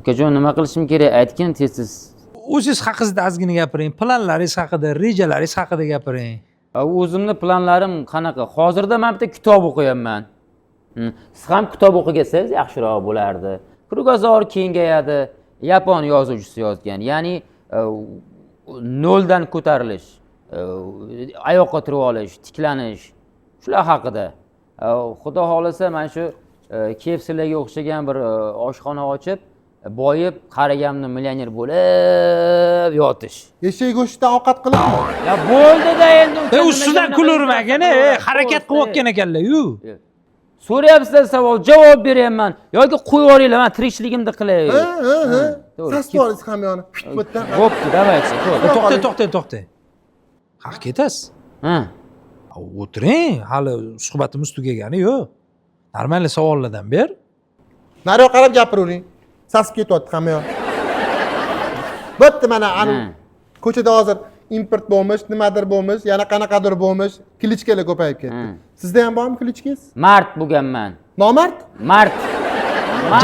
Ukajon, nima qilishim kerak? Aytgin tez-tez. O'zingiz haqingizda ozgina gapiring, planlaringiz haqida, rejalaringiz haqida gapiring. O'zimni planlarim qanaqa? Hozirda men bitta kitob o'qiyapman. Siz ham kitob o'qigansiz yaxshiroq bo'lardi. Krugozor kengayadi. Yapon yozuvchisi yozgan. Ya'ni noldan ko'tarilish, oyoqqa turib olish, tiklanish, shular haqida. Xudo xolasa mana shu KFClarga o'xshagan bir oshxona ochib, boyib, qariganimda millioner bo'lib yotish. Eshak go'shtidan ovqat qilibmi? Ya bo'ldi-da endi. Ustidan kulurmagani, harakat qilayotgan ekanlar-yu. So'rayapsizlar savol, javob beryapman. Yoki qo'yib yuboringlar, men tirikchiligimni qilay. Sastoringiz ham yoni. Bitta. Bo'pti, davaychi. To'xtang. Haq ketasiz. O'tiring, hali suhbatimiz tugagani yo'q. Normal savollardan ber. Nariyoq qarab gapiravering. Sasib ketyapti hamma yoq. Bitta mana ani ko'chada hozir import bo'lmish, nimadir bo'lmish, yana qanaqadir bo'lmish, klichkalar ko'payib ketdi. Sizda ham bormi klichkangiz? Mard bo'lganman. Nomard? Mard.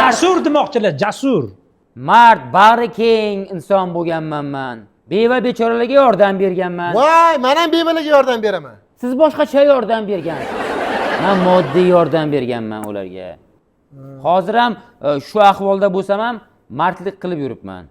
Jasur demoqchilar, jasur. Mard, bag'ri keng inson bo'lganman men. Beva bechoralarga yordam berganman. Voy, men ham bevalarga yordam beraman. Siz boshqacha yordam bergansiz. Men moddiy yordam berganman ularga. Hozir ham shu ahvolda bo'lsam ham mardlik qilib yuribman.